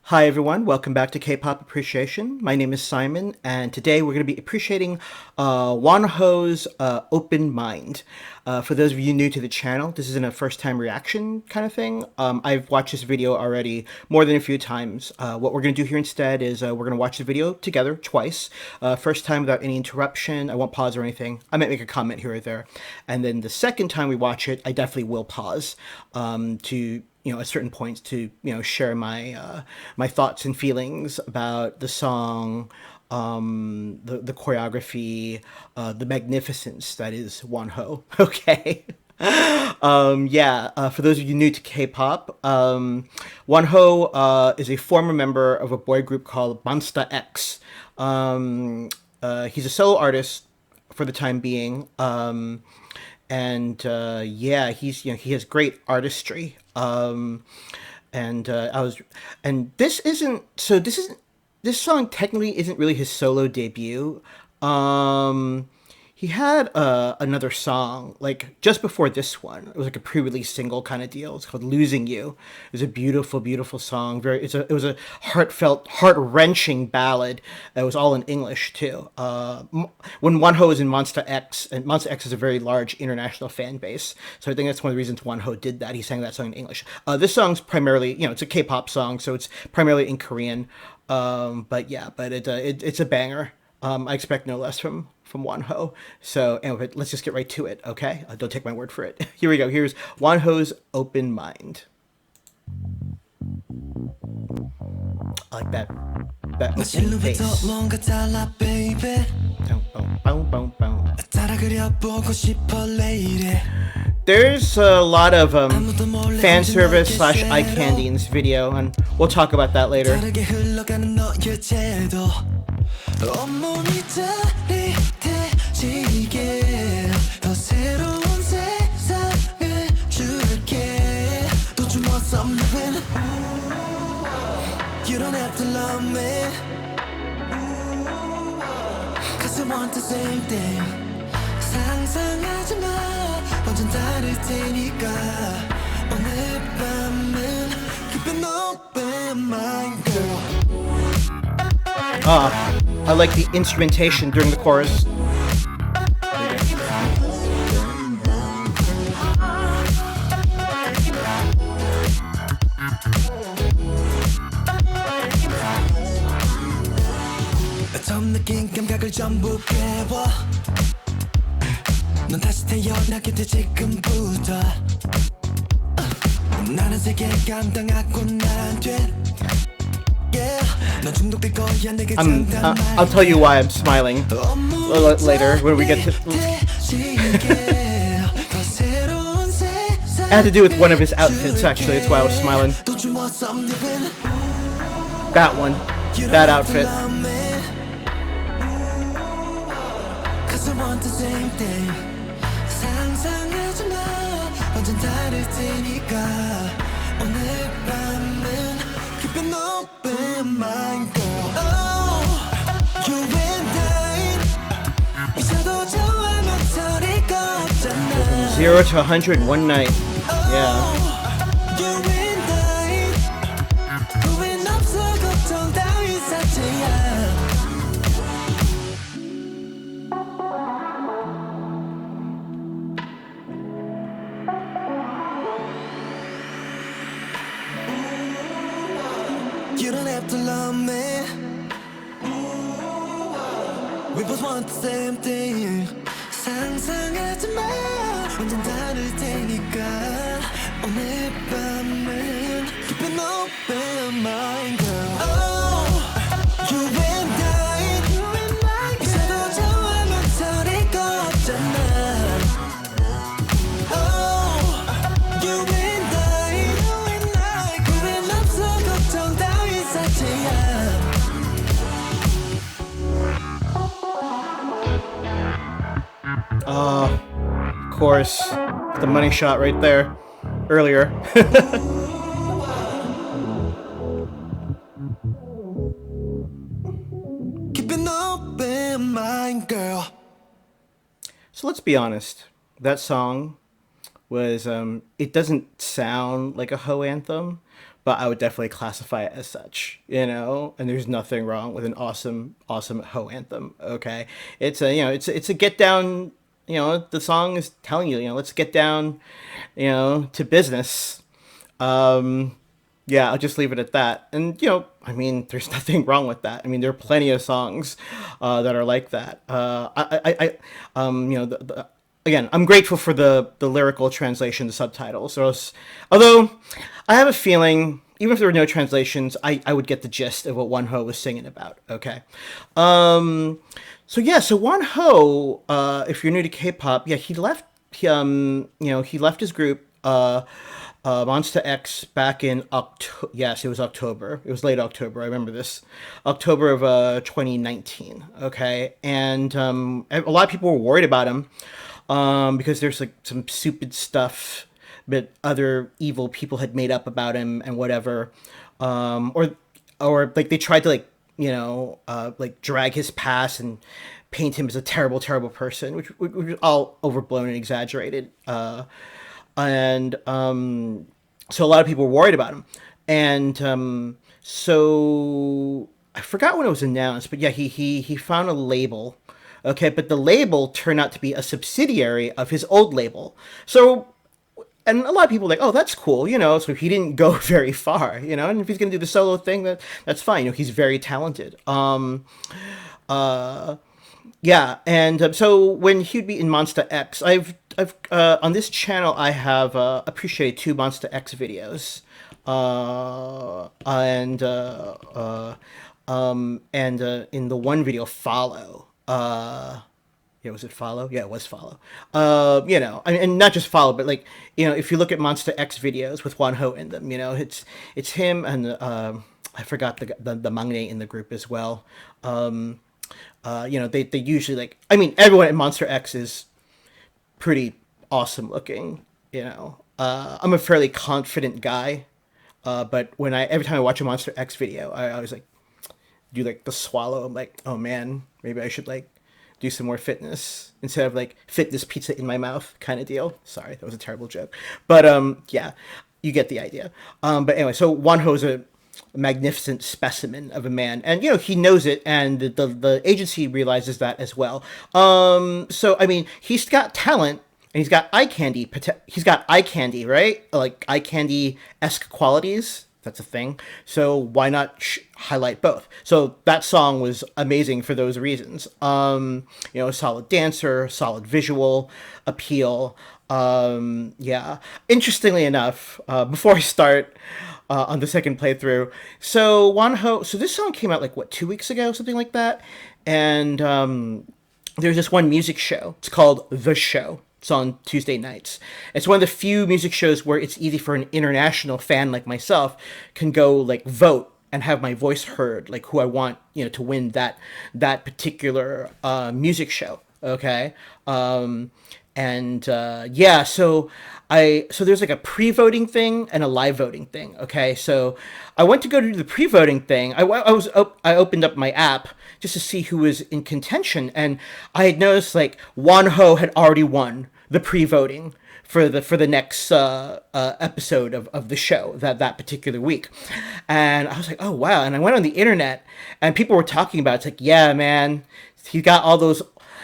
Hi everyone, welcome back to K-pop Appreciation. My name is Simon, and today we're going to be appreciating WONHO's Open Mind. For those of you new to the channel, this isn't a first-time reaction kind of thing. I've watched this video already more than a few times. What we're going to do here instead is we're going to watch the video together twice. First time without any interruption. I won't pause or anything. I might make a comment here or there. And then the second time we watch it, I definitely will pause to at certain points to share my thoughts and feelings about the song, the choreography, the magnificence that is Wonho. Okay. For those of you new to K-pop, Wonho is a former member of a boy group called Monsta X. He's a solo artist for the time being. He has great artistry. This song technically isn't really his solo debut. He had another song like just before this one. It was like a pre-release single kind of deal. It's called "Losing You." It was a beautiful, beautiful song. It was a heartfelt, heart-wrenching ballad. It was all in English too. When Wonho was in Monsta X, and Monsta X is a very large international fan base, so I think that's one of the reasons Wonho did that. He sang that song in English. This song's primarily, it's a K-pop song, so it's primarily in Korean. It's a banger. I expect no less from Wonho. So anyway, let's just get right to it, okay? Don't take my word for it. Here we go. Here's Wonho's Open Mind. I like that opening bass. There's a lot of fan service / eye candy in this video, and we'll talk about that later. You don't have to love me, 'cause I want the same thing. 상상하지 마, 완전 다를 테니까. 오늘 밤은 keep an open mind, girl. I like the instrumentation during the chorus. 처음 느낀 감각을 전부 깨워. 넌 다시 태어나게 돼 지금부터. 나는 세계 감당하고 난 뒤. I'll tell you why I'm smiling later when we get to. It had to do with one of his outfits, actually. That's why I was smiling. That one. That outfit. From 0 to 100 one night. Yeah. You don't have to love me. We both want the same thing. 상상하지 마, 완전 다를 테니까. 오늘 밤은 keep an open mind, girl. Oh, you and I. 있어도 좋아, 망설일 거 없잖아. Of course, the money shot right there, earlier. Keep an open mind, girl. So let's be honest, that song was, it doesn't sound like a Ho anthem, but I would definitely classify it as such, you know. And there's nothing wrong with an awesome Ho anthem. Okay, it's a it's a get down. You know, the song is telling you, let's get down, to business. Um, yeah, I'll just leave it at that. And I mean, there's nothing wrong with that. I mean, there are plenty of songs that are like that. Again, I'm grateful for the lyrical translation, the subtitles. Although, I have a feeling, even if there were no translations, I would get the gist of what One Ho was singing about. Okay, um, so One Ho, if you're new to K-pop, yeah, he left. He left his group. Monster X back in October. Yes, it was October. It was late October. I remember this. October of 2019. Okay, and a lot of people were worried about him because there's like some stupid stuff that other evil people had made up about him and whatever, or like they tried to like drag his past and paint him as a terrible person, which was all overblown and exaggerated. And So a lot of people were worried about him, and so I forgot when it was announced, but yeah, he found a label. Okay, but the label turned out to be a subsidiary of his old label. So, and a lot of people were like, oh, that's cool, So he didn't go very far, And if he's gonna do the solo thing, that's fine. He's very talented. Uh, yeah, and so when he'd be in Monster X, I've on this channel I have appreciated two Monster X videos, and in the one video Follow, yeah, was it Follow? Yeah, it was Follow. And not just Follow, but like if you look at Monster X videos with Wonho in them, it's him and I forgot the Mangne in the group as well. They usually like. I mean, everyone in Monster X is pretty awesome looking. I'm a fairly confident guy, but when every time I watch a Monster X video, I always like do like the swallow. I'm like, oh man, maybe I should like do some more fitness instead of like fit this pizza in my mouth kind of deal. Sorry, that was a terrible joke, but yeah, you get the idea. But anyway, so Wonho's a magnificent specimen of a man, and he knows it, and the agency realizes that as well. So I mean, he's got talent and he's got eye candy. He's got eye candy, right? Like eye candy esque qualities. That's a thing. So why not highlight both? So that song was amazing for those reasons. A solid dancer, solid visual appeal. Yeah. Interestingly enough, before I start on the second playthrough, so Wonho, so this song came out like what 2 weeks ago, something like that, and there's this one music show. It's called The Show. It's on Tuesday nights. It's one of the few music shows where it's easy for an international fan like myself can go like vote and have my voice heard, like who I want, to win that particular music show. Okay, and yeah, so there's like a pre-voting thing and a live voting thing. Okay, so I went to go to the pre-voting thing. I opened up my app just to see who was in contention, and I had noticed like Wonho had already won the pre-voting for the next episode of the show that particular week, and I was like, oh wow! And I went on the internet, and people were talking about it. It's like, yeah, man, he got all those.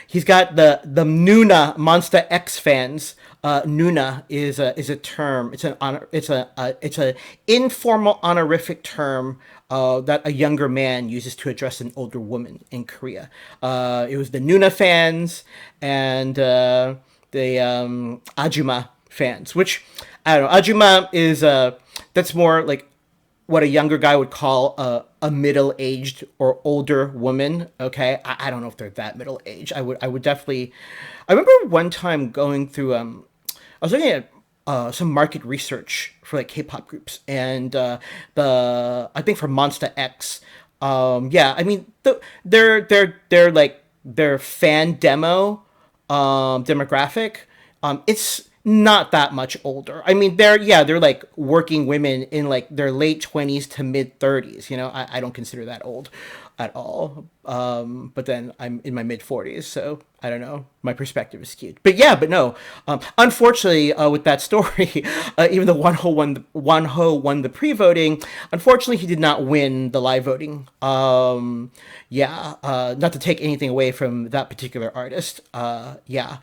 He's got the Nuna Monster X fans. Nuna is a term. It's an honor. It's a informal honorific term that a younger man uses to address an older woman in Korea. It was the Nuna fans and the Ajuma fans, which I don't know. Ajuma is that's more like what a younger guy would call a middle-aged or older woman. Okay, I don't know if they're that middle-aged. I would definitely. I remember one time going through. I was looking at some market research for like K-pop groups, and I think for Monster X. Yeah, I mean they're like their fan demographic. Not that much older. I mean, they're like working women in like their late 20s to mid 30s. You know, I don't consider that old at all. But then I'm in my mid 40s, so I don't know. My perspective is skewed. But yeah, but no. Unfortunately, with that story, even though Wonho won the pre-voting, unfortunately he did not win the live voting. Yeah, not to take anything away from that particular artist. Yeah.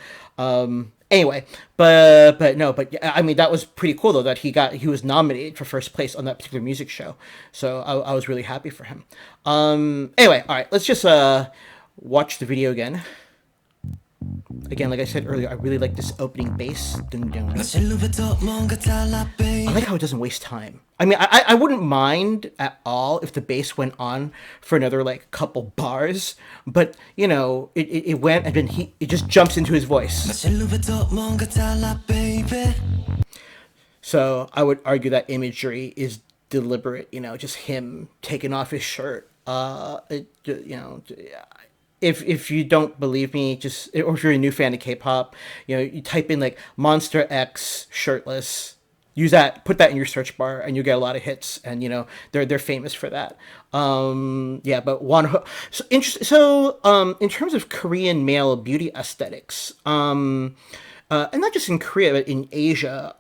Anyway, but no, but yeah, I mean that was pretty cool though that he was nominated for first place on that particular music show. So I was really happy for him. Anyway, all right, let's just watch the video again. Again, like I said earlier, I really like this opening bass. Dun, dun. I like how it doesn't waste time. I mean, I wouldn't mind at all if the bass went on for another like couple bars, but you know, it went and then it just jumps into his voice. So I would argue that imagery is deliberate. You know, just him taking off his shirt. You know, if you don't believe me, just or if you're a new fan of K-pop, you know, you type in like Monster X shirtless, use that, put that in your search bar, and you get a lot of hits. And you know they're famous for that. Yeah, but Wonho. In terms of Korean male beauty aesthetics, and not just in Korea but in Asia,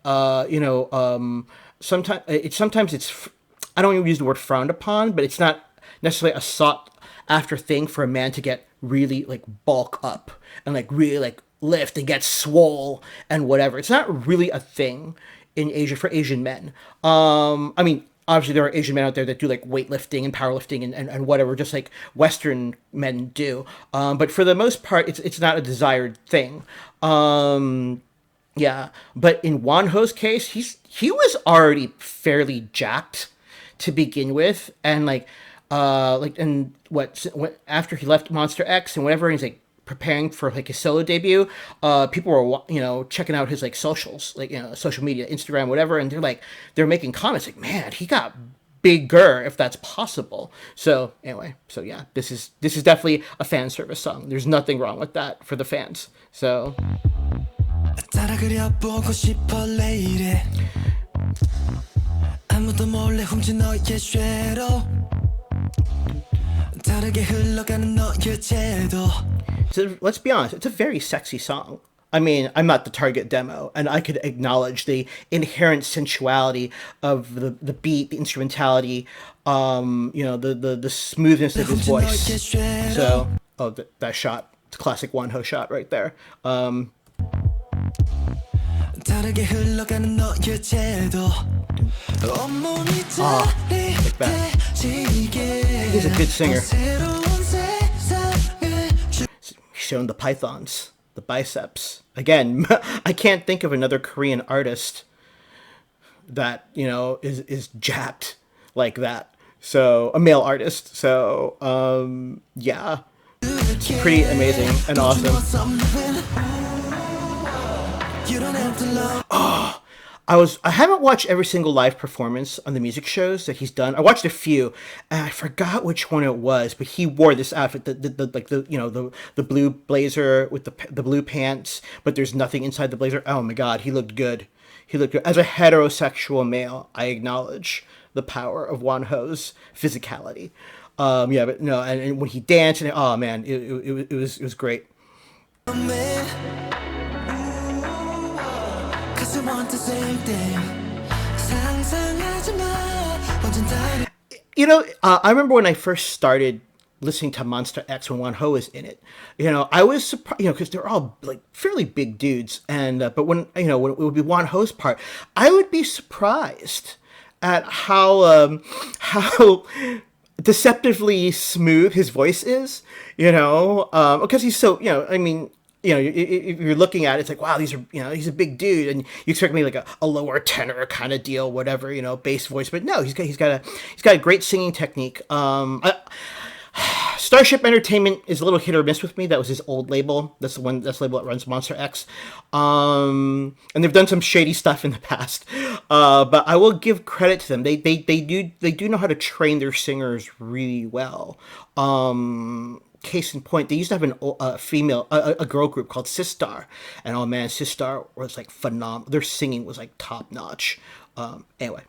you know, sometimes it's I don't even use the word frowned upon, but it's not necessarily a sought after thing for a man to get really like bulk up and like really like lift and get swole and whatever. It's not really a thing in Asia for Asian men. I mean, obviously there are Asian men out there that do like weightlifting and powerlifting and whatever, just like Western men do. But for the most part, it's not a desired thing. Yeah, but in Wonho's case, he was already fairly jacked to begin with, and and what after he left Monster X and whatever, and he's like preparing for like his solo debut, people were, you know, checking out his like socials, like, you know, social media, Instagram, whatever, and they're making comments like, man, he got bigger, if that's possible. So anyway, so yeah, this is definitely a fan service song. There's nothing wrong with that for the fans. So so let's be honest, it's a very sexy song. I mean, I'm not the target demo, and I could acknowledge the inherent sensuality of the beat, the instrumentality, you know, the smoothness of his voice. So, that shot, it's a classic Wonho shot right there. Like that. He's a good singer. Showing the pythons, the biceps. Again, I can't think of another Korean artist that, you know, is jacked like that. So, a male artist. So, yeah. It's pretty amazing and awesome. Oh, I haven't watched every single live performance on the music shows that he's done. I watched a few, and I forgot which one it was. But he wore this outfit, the blue blazer with the blue pants, but there's nothing inside the blazer. Oh my God, he looked good. He looked good. As a heterosexual male, I acknowledge the power of Wonho's physicality. Yeah, but no, and when he danced, and oh man, it was great. You know, I remember when I first started listening to Monster X when Wonho was in it. You know, I was surprised, you know, because they're all like fairly big dudes, and but when, you know, when it would be Wonho's part, I would be surprised at how deceptively smooth his voice is. You know, because he's so, you know, I mean, you know, if you're looking at it, it's like, wow, these are, you know, he's a big dude, and you expect maybe like a lower tenor kind of deal, whatever, you know, bass voice, but no, he's got a great singing technique. Starship Entertainment is a little hit or miss with me. That was his old label. That's the label that runs Monster X. And they've done some shady stuff in the past. But I will give credit to them. They do know how to train their singers really well. case in point, they used to have a girl group called Sistar, and oh man, Sistar was like phenomenal. Their singing was like top notch. Anyway.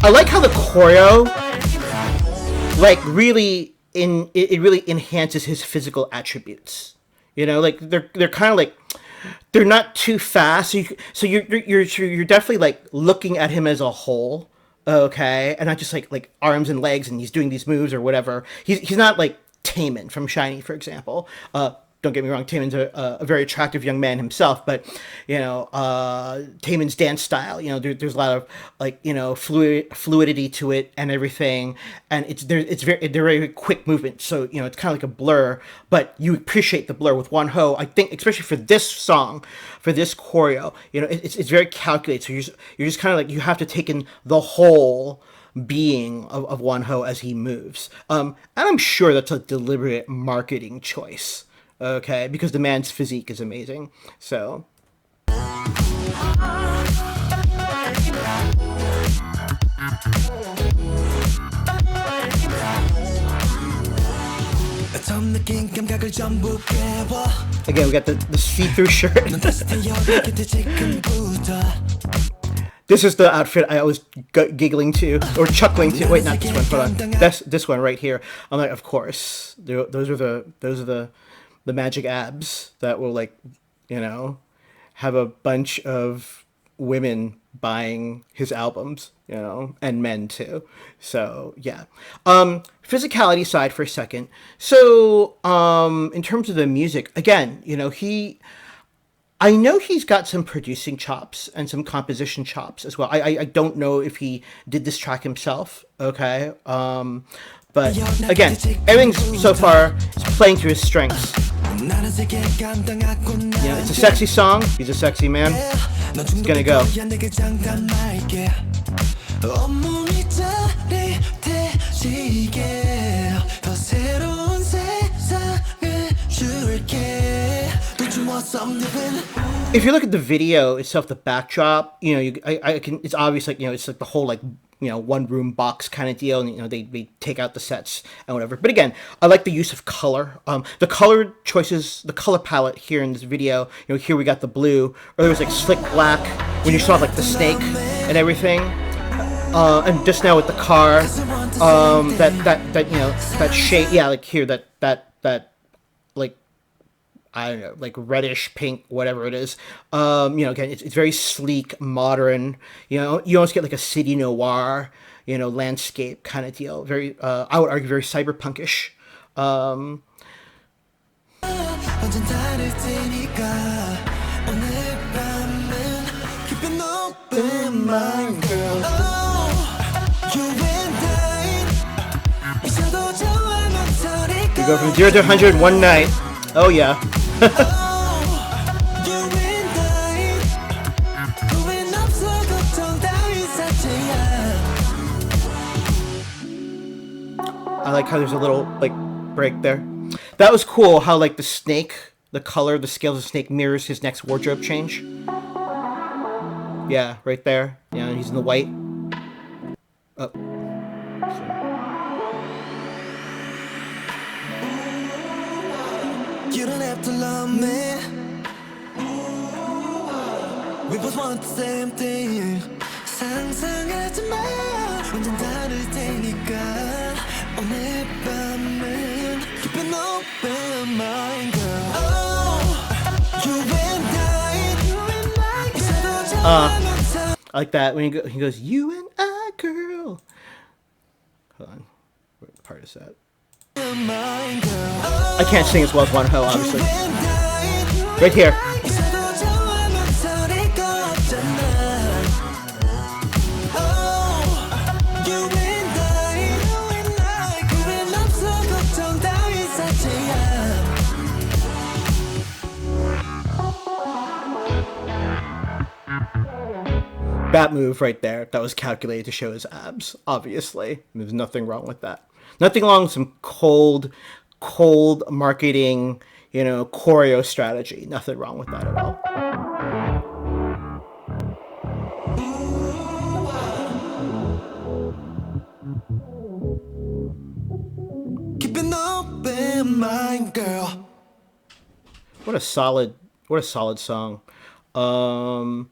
I like how the choreo, like really it really enhances his physical attributes. You know, like they're kind of like they're not too fast. So you're definitely like looking at him as a whole, okay, and not just like arms and legs, and he's doing these moves or whatever. He's not like Taemin from Shiny, for example. Don't get me wrong, Taemin's a very attractive young man himself, but you know, Taemin's dance style, you know, there's a lot of like, you know, fluidity to it and everything, and they're very quick movements, so you know it's kind of like a blur, but you appreciate the blur with Wonho. I think especially for this song, for this choreo, you know, it's very calculated. So you're just kind of like you have to take in the whole being of Wonho as he moves, and I'm sure that's a deliberate marketing choice. Okay, because the man's physique is amazing. So. Again, we got the see-through shirt. This is the outfit I was giggling to or chuckling to. Wait, not this one. Hold on. That's this one right here. I'm like, of course. Those are the magic abs that will, like, you know, have a bunch of women buying his albums, you know, and men too. So yeah. Physicality side for a second. So in terms of the music, again, you know, I know he's got some producing chops and some composition chops as well. I don't know if he did this track himself, okay? But again, everything so far is playing to his strengths. You know, it's a sexy song. He's a sexy man. It's gonna go. If you look at the video itself, the backdrop, you know, I can. It's obvious, like, you know, it's like the whole, like, you know, one room box kind of deal, and you know they take out the sets and whatever. But again, I like the use of color. The color choices, the color palette here in this video. You know, here we got the blue, or there was like slick black when you saw like the snake and everything. And just now with the car, that you know, that shade, yeah, like here that like, I don't know, like reddish pink, whatever it is. You know, again, it's very sleek, modern. You know, you almost get like a city noir, you know, landscape kind of deal. Very, I would argue, very cyberpunkish. We go from 0 to 100 in one night. Oh yeah. I like how there's a little like break there. That was cool how like the snake, the color, the scale of the snake mirrors his next wardrobe change. Yeah, right there. Yeah, he's in the white. Oh. You don't have to love me. We both want the same thing. 상상하지 마. 완전 다를 테니까. 오늘 밤은 keep an open mind, girl. Oh, you and I. I like that when he goes, you and I, girl. Hold on, what part is that? I can't sing as well as Wonho, obviously. Right here. That move right there, that was calculated to show his abs, obviously. There's nothing wrong with that. Nothing wrong with some cold marketing, you know, choreo strategy. Nothing wrong with that at all. girl. What a solid, what a solid song. Um,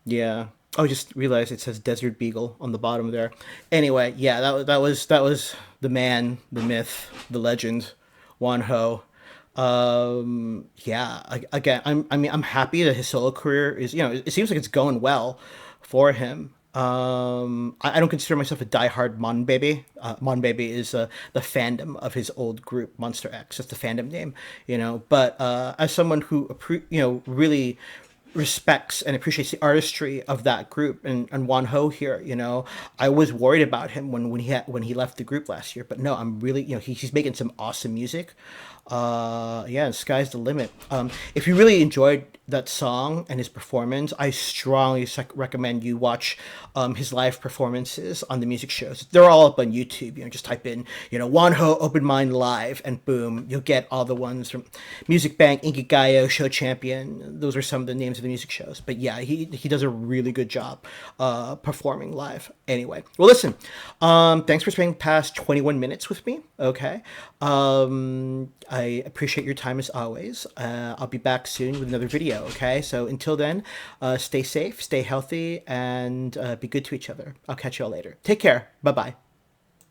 yeah. Oh, I just realized it says Desert Beagle on the bottom there. Anyway, yeah, that was the man, the myth, the legend, Wonho. Yeah. Again, I mean, I'm happy that his solo career is, it seems like it's going well for him. I don't consider myself a diehard Mon Baby. Mon Baby is the fandom of his old group Monster X. That's the fandom name, But as someone who really respects and appreciates the artistry of that group and Wan Ho here, I was worried about him when he left the group last year, but no, I'm really, he's making some awesome music. Yeah, and sky's the limit. If you really enjoyed that song and his performance, I strongly recommend you watch his live performances on the music shows. They're all up on YouTube. Just type in, Wonho Open Mind Live, and boom, you'll get all the ones from Music Bank, Inkigayo, Show Champion. Those are some of the names of the music shows. But yeah, he does a really good job performing live. Anyway, well, listen, thanks for spending past 21 minutes with me. Okay. I appreciate your time as always. I'll be back soon with another video, okay? So until then, stay safe, stay healthy, and be good to each other. I'll catch you all later. Take care. Bye bye.